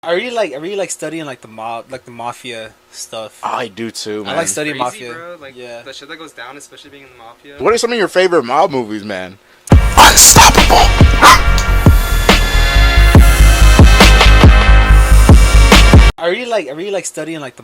I really like studying like the mafia stuff. I do too, man. I like studying Crazy, mafia. bro. Like Yeah. the shit that goes down, especially being in the mafia. What are some of your favorite mob movies, man? I really like studying like the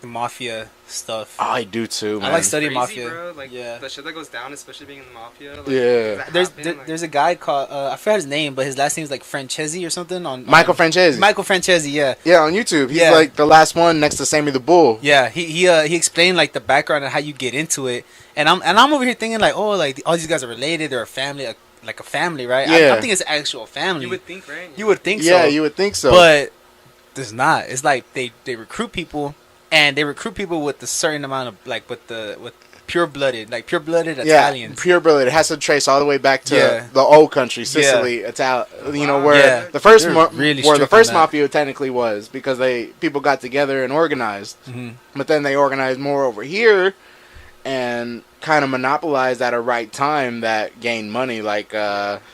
mafia stuff. I do too, man. I like studying Crazy, mafia. bro. Like Yeah. the shit that goes down, especially being in the mafia. Like, Yeah. There's a guy called I forgot his name, but his last name's like Franzese or something on Michael Franzese. Michael Franzese, yeah. Yeah, on YouTube. He's Yeah. like the last one next to Sammy the Bull. Yeah, he explained like the background and how you get into it, and I'm over here thinking like, oh, like all these guys are related, they're a family, like a family, right? Yeah. I think it's actual family. You would think, right? You would think so. Yeah, you would think so. But there's not. It's like they recruit people, and they recruit people with a certain amount of like with pure blooded Italians. Pure blooded. It has to trace all the way back to Yeah. the old country, Sicily, Italy. You know where Yeah. the first They're really where the strict on first that. mafia technically was, because people got together and organized. Mhm. But then they organized more over here and kind of monopolized at a right time that gained money, like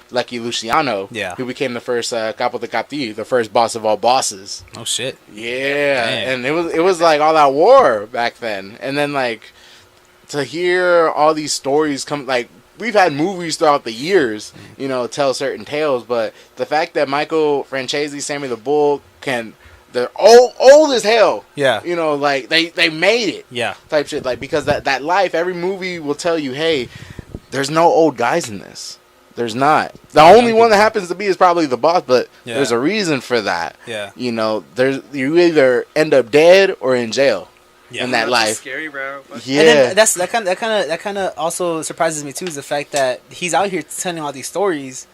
Lucky Luciano, Yeah. who became the first capo de capì, the first boss of all bosses. Oh shit. Yeah, Damn. and it was like all that war back then, and then like to hear all these stories come, like we've had movies throughout the years, you know, tell certain tales, but the fact that Michael Franzese, Sammy the Bull they're old as hell. Yeah. You know, like they made it. Yeah. Type shit. Like, because that life, every movie will tell you, hey, there's no old guys in this. There's not. The only one that happens to be is probably the boss, but Yeah. there's a reason for that. Yeah. You know, you either end up dead or in jail. Yeah. In that That's life. scary, bro. Yeah. And then that kind of also surprises me too, is the fact that he's out here telling all these stories,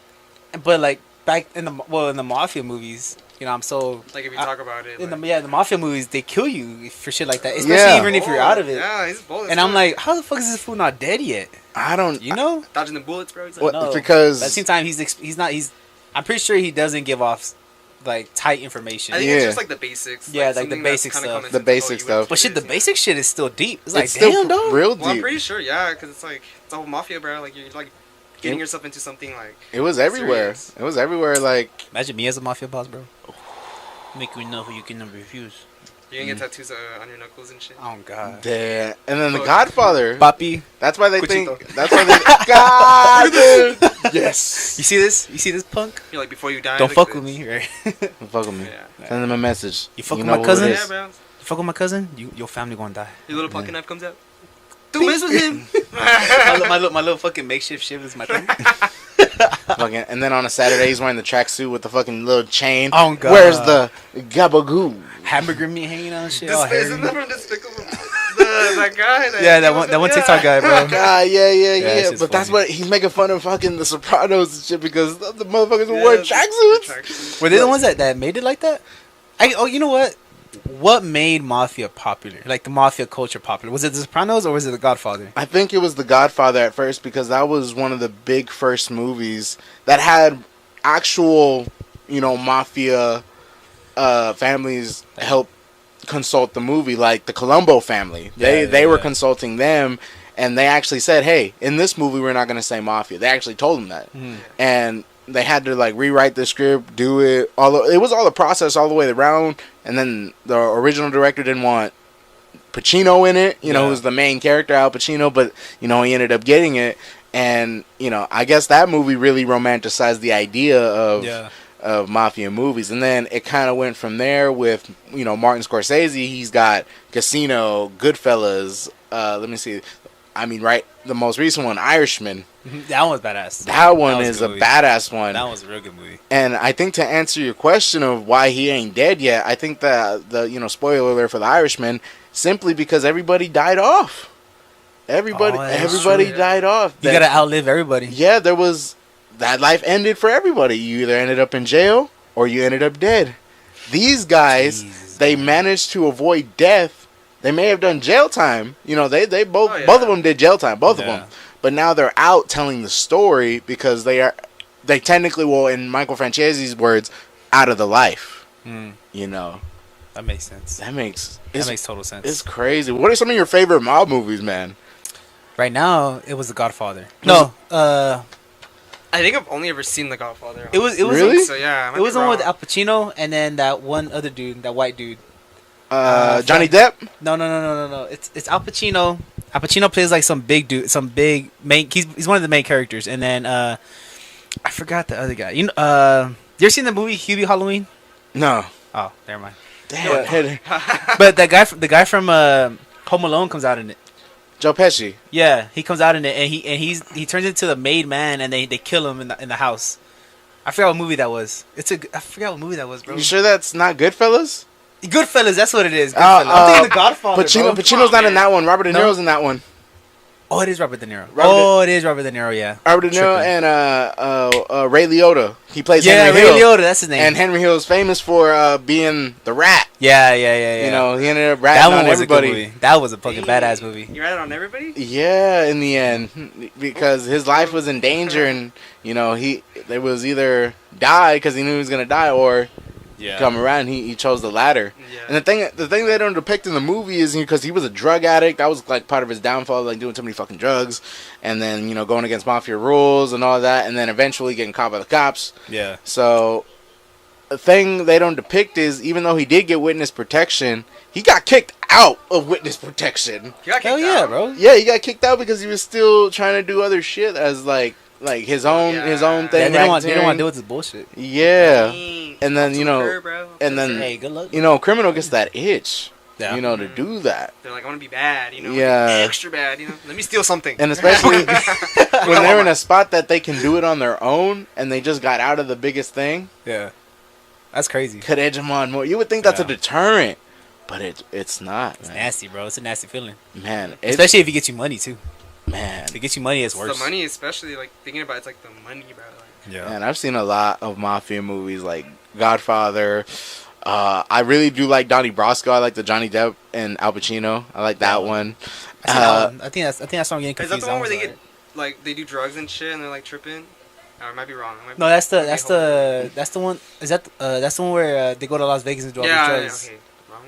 but like back in the mafia movies, you know, I'm so Like if you talk about it, in like, the mafia movies, they kill you for shit like that, especially Yeah. even if you're out of it. Yeah, he's bold. as And I'm fuck. like, how the fuck is this fool not dead yet? I don't. You know? dodging the bullets, bro. He's like, What? No. Because At the same time, I'm pretty sure he doesn't give off like tight information. I think it's Yeah. just like the basics. Yeah, like the something that's basic kinda stuff. common The sense, basic you would stuff. But shit, the do this, basic shit is still deep. It's like, it's still damn, dog. real Well, I'm deep. pretty sure, yeah, because it's like it's a whole mafia, bro. Like you're like getting yourself into something like. It was everywhere. serious. It was everywhere. Like, Imagine me as a mafia boss, bro. Make you know who you can refuse. You're gonna get tattoos on your knuckles and shit. Oh God. damn. And then the Fuck. Godfather. Papi, That's why they Cuchito. think. That's why they. God, dude. Yes. you see this? You see this punk? You're like before you die. Don't like fuck this. with me, right? Don't fuck with me. Yeah. Send them a message. You fuck with know my who it cousin? is. Yeah, bro. You fuck with my cousin, your family gonna die. Your little pocket knife comes out. Don't mess with him. my little fucking makeshift shiv is my thing. Fucking, and then on a Saturday, he's wearing the tracksuit with the fucking little chain. Oh, God. Where's the gabagoo? Hamburger meat hanging on and shit. all Isn't hairy. that from Despicable? That guy. Yeah, that one TikTok guy, bro. God, yeah. it's just But that's funny. what he's making fun of fucking the Sopranos and shit because the motherfuckers were Yeah, wearing the tracksuits. tracksuits. Were they the ones that made it like that? You know what? What made mafia popular? Like the mafia culture popular? Was it The Sopranos or was it The Godfather? I think it was The Godfather at first because that was one of the big first movies that had actual, you know, mafia families help consult the movie, like the Colombo family. They were consulting them, and they actually said, "Hey, in this movie, we're not going to say mafia." They actually told them that, and they had to like rewrite the script, do it. It was all the process all the way around, and then the original director didn't want Pacino in it, you know, who's the main character, Al Pacino, but you know he ended up getting it, and you know I guess that movie really romanticized the idea of mafia movies, and then it kind of went from there with, you know, Martin Scorsese. He's got Casino, Goodfellas. Let me see. I mean, right, the most recent one, Irishman. That one was badass. That one was is a a good movie. badass one. That was a real good movie. And I think to answer your question of why he ain't dead yet, I think that the you know, spoiler alert for the Irishman, simply because everybody died off. Everybody Oh, that's everybody true. died off. You gotta outlive everybody. Yeah, there was that life ended for everybody. You either ended up in jail or you ended up dead. These guys, Jesus, they man. managed to avoid death. They may have done jail time. You know, they both Oh, yeah. both of them did jail time, both of Yeah. them. But now they're out telling the story because they technically, well, in Michael Francese's words, out of the life. Mm, You know, that makes sense. that makes Total sense. it's crazy. What are some of your favorite mob movies, man? Right now, it was The Godfather. No, I think I've only ever seen The Godfather. It was Really? So yeah, I might it was be the one with wrong. Al Pacino and then that one other dude, that white dude. Johnny Depp. No. It's Al Pacino. Al Pacino plays like some big dude, some big main. He's one of the main characters, and then I forgot the other guy. You ever seen the movie Hubie Halloween? No. Oh, never mind. Damn. But the guy from Home Alone comes out in it. Joe Pesci. Yeah, he comes out in it, and he turns into the made man, and they kill him in the house. I forgot what movie that was. I forgot what movie that was, bro. You sure that's not Goodfellas? Goodfellas, that's what it is. Goodfellas. I'm thinking The Godfather. Pacino, Bro. Pacino's not in that one. Robert De No. Niro's in that one. Oh, it is Robert De Niro. Robert It is Robert De Niro. Yeah. Robert De Niro Tripping. and Ray Liotta. He plays Yeah, Henry Ray Hill. Liotta. That's his name. And Henry Hill is famous for being the rat. Yeah. You know, he ended up that ratting one on was everybody. a good movie. That was a fucking badass movie. You read it on everybody? Yeah, in the end, because his life was in danger, and you know there was either die because he knew he was gonna die, or come around. He chose the latter. Yeah. And the thing they don't depict in the movie is because he was a drug addict. That was like part of his downfall, like doing too many fucking drugs, and then going against mafia rules and all that, and then eventually getting caught by the cops. Yeah. So the thing they don't depict is even though he did get witness protection, he got kicked out of witness protection. You got Hell kicked yeah, out? bro. Yeah, he got kicked out because he was still trying to do other shit as like his own Yeah. his own Yeah, thing. they don't want to racketeering. deal with this bullshit. Yeah, Dang. and then Her, bro. and then Hey, good luck. criminal gets that itch, Yeah. to do that. They're like, I want to be bad, Yeah. extra bad, Let me steal something. And especially when they're in a spot that they can do it on their own, and they just got out of the biggest thing, Yeah. That's crazy. could edge them on more. You would think that's a Yeah. deterrent, but it's not. It's Man. nasty, bro. It's a nasty feeling. Man, Especially if it gets you money too. man. If it gets you money, it's It's worse. the money, especially, like, thinking about it's like the money, bro. Like, Yeah. Man, I've seen a lot of mafia movies like Godfather. I really do like Donnie Brasco. I like the Johnny Depp and Al Pacino. I like that one. I see that one. I think that's what I'm getting is confused. that the one where on. they get, like, they do drugs and shit and they're, like, tripping? Or I might be wrong. No, that's the one. Is that's the one where they go to Las Vegas and do all Yeah, these drugs? okay. Wrong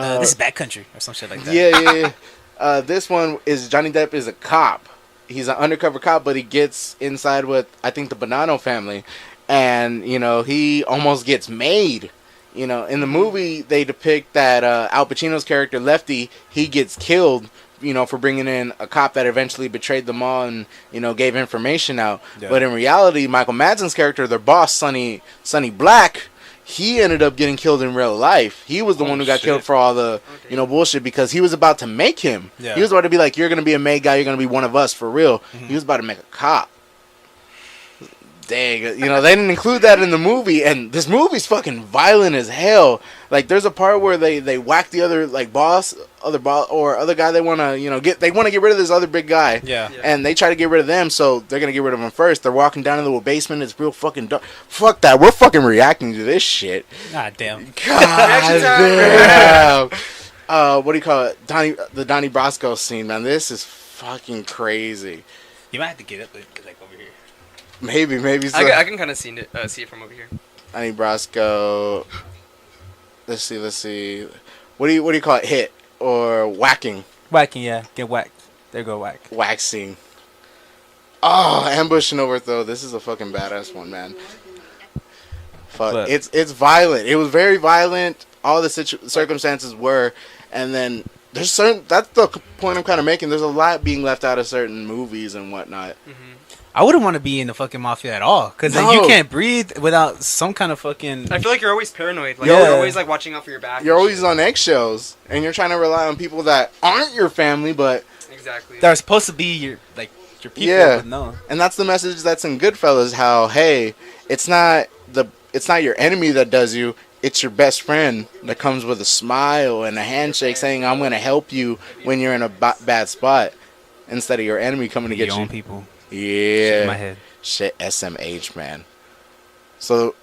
movie. This is Backcountry or some shit like that. Yeah. This one is Johnny Depp is a cop. He's an undercover cop, but he gets inside with I think the Bonanno family, and he almost gets made. In the movie they depict that Al Pacino's character Lefty, he gets killed. For bringing in a cop that eventually betrayed them all and gave information out. Yeah. But in reality, Michael Madsen's character, their boss Sonny Black, he ended up getting killed in real life. He was the one who got shit. killed for all the Okay. bullshit because he was about to make him. Yeah. He was about to be like, you're gonna be a made guy. You're gonna be one of us for real. He was about to make a cop. Dang, they didn't include that in the movie, and this movie's fucking violent as hell. Like, there's a part where they whack the other other boss or other guy they want to get rid of this other big guy. Yeah. Yeah. And they try to get rid of them, so they're gonna get rid of him first. They're walking down into the basement. It's real fucking dark. Fuck that. We're fucking reacting to this shit. God damn. God damn. What do you call it? The Donnie Brasco scene, man. This is fucking crazy. You might have to get up like over here. Maybe so. I can kind of see it from over here. Donnie Brasco. Let's see. What do you call it? Hit or whacking? Whacking, yeah. Get whacked. There go whack. Waxing. Oh, ambush and overthrow. This is a fucking badass one, man. Fuck. But- It's violent. It was very violent. All the circumstances were, and then there's certain. That's the point I'm kind of making. There's a lot being left out of certain movies and whatnot. I wouldn't want to be in the fucking mafia at all, because No. you can't breathe without some kind of fucking. I feel like you're always paranoid. Like, Yeah. you're always, like, watching out for your back. You're and always shit. on eggshells, and you're trying to rely on people that aren't your family, but Exactly. They're supposed to be your people. Yeah. But no. and that's the message that's in Goodfellas. How it's not your enemy that does you. It's your best friend that comes with a smile and a handshake, saying, "I'm going to help you when you're in a bad spot," instead of your enemy coming to get Your you. own people. Yeah. In my head. Shit, SMH, man. So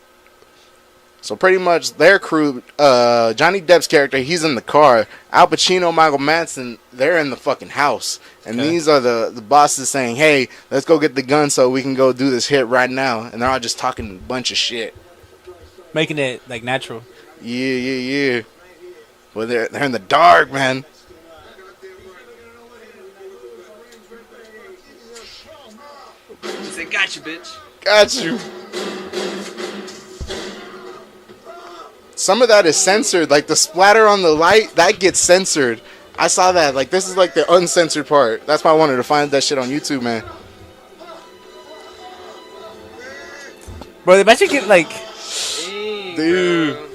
pretty much their crew, Johnny Depp's character, he's in the car. Al Pacino, Michael Madsen, they're in the fucking house. And Okay. these are the bosses saying, hey, let's go get the gun so we can go do this hit right now. And they're all just talking a bunch of shit. Making it natural. Yeah. Well, they're in the dark, man. He said, gotcha, bitch. Got you. Some of that is censored. Like the splatter on the light, that gets censored. I saw that. Like this is like the uncensored part. That's why I wanted to find that shit on YouTube, man. Bro, they mentioned it like. Dang, Dude. bro.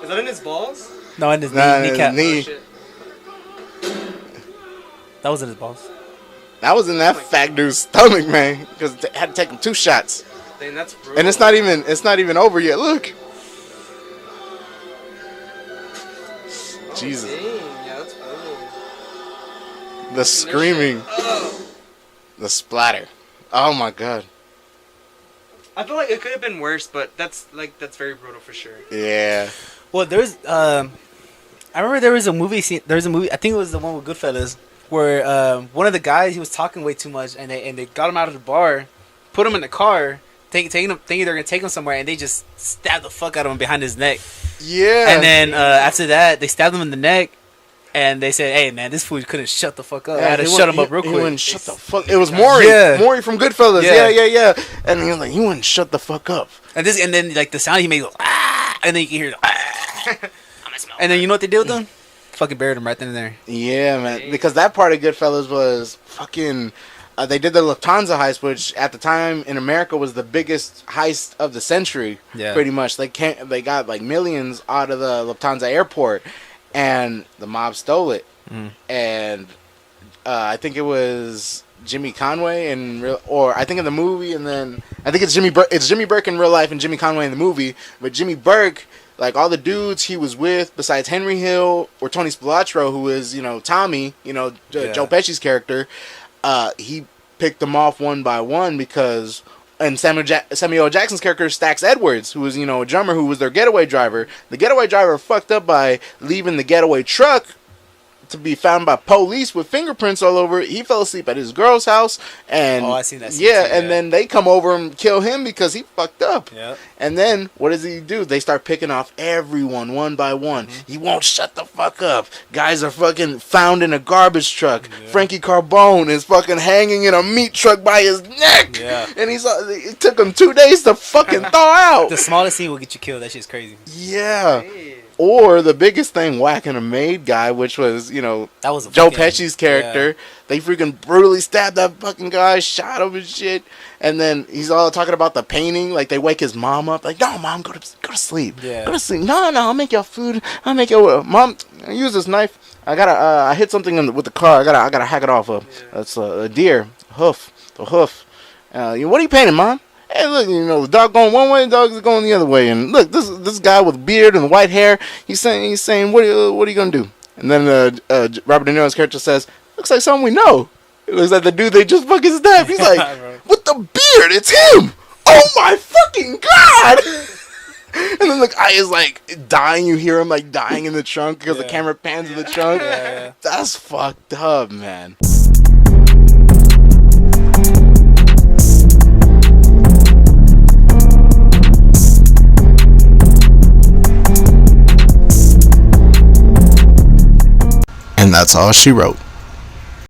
Is that in his balls? No, in his kneecap. knee. Oh, shit. That was in his balls. That was in that fat dude's stomach, man. Because they had to take him 2 shots. Dang, that's brutal. And it's not even over yet. Look. Oh, Jesus. Dang, yeah, that's brutal. The screaming. Oh. The splatter. Oh my god. I feel like it could have been worse, but that's very brutal for sure. Yeah. Well, there's I remember there was a movie scene. There was a movie. I think it was the one with Goodfellas, where one of the guys, he was talking way too much, and they got him out of the bar, put him in the car, thinking they're gonna take him somewhere, and they just stabbed the fuck out of him behind his neck. Yeah. And then after that, they stabbed him in the neck, and they said, "Hey man, this fool couldn't shut the fuck up. I had to shut him up real He quick." wouldn't shut the fuck. It was Maury. Yeah. Maury from Goodfellas. Yeah. Yeah. And he was like, he wouldn't shut the fuck up. And then like the sound he made, goes, ah, and then you can hear the, ah. And then you know what they did with them? Fucking buried him right then and there. Yeah, man. Because that part of Goodfellas was fucking. They did the Lufthansa heist, which at the time in America was the biggest heist of the century. Yeah. Pretty much, they got like millions out of the Lufthansa airport, and the mob stole it. And I think it was Jimmy Conway or I think in the movie, and then I think it's Jimmy Burke in real life and Jimmy Conway in the movie. But Jimmy Burke, like all the dudes he was with, besides Henry Hill or Tony Spilotro, who is Tommy, Joe Pesci's character, he picked them off one by one because. And Samuel L. Jackson's character, Stax Edwards, who was, a drummer who was their getaway driver. The getaway driver fucked up by leaving the getaway truck to be found by police with fingerprints all over it. He fell asleep at his girl's house. And I seen that scene yeah, too, and then they come over and kill him because he fucked up. Yeah. And then, what does he do? They start picking off everyone one by one. He won't shut the fuck up. Guys are fucking found in a garbage truck. Yeah. Frankie Carbone is fucking hanging in a meat truck by his neck. Yeah. And it took him 2 days to fucking thaw out. The smallest scene will get you killed. That shit's crazy. Yeah. Hey. Or the biggest thing, whacking a maid guy, which was, That was Joe Pesci's character. Yeah. They freaking brutally stabbed that fucking guy, shot him and shit. And then he's all talking about the painting. Like, they wake his mom up. Like, no, mom, go to sleep. Yeah. Go to sleep. No, I'll make your food. I'll make your... Mom, use this knife. I hit something with the car. I gotta hack it off. That's a deer. Hoof. The hoof. What are you painting, Mom? Hey, look, the dog going one way, the dog is going the other way. And look, this guy with beard and white hair, he's saying, what are you gonna do? And then Robert De Niro's character says, looks like someone we know. It looks like the dude they just fucking stabbed. He's like, with the beard, it's him. Oh my fucking god! And then the guy is like dying. You hear him like dying in the trunk because the camera pans in the trunk. Yeah. That's fucked up, man. And that's all she wrote.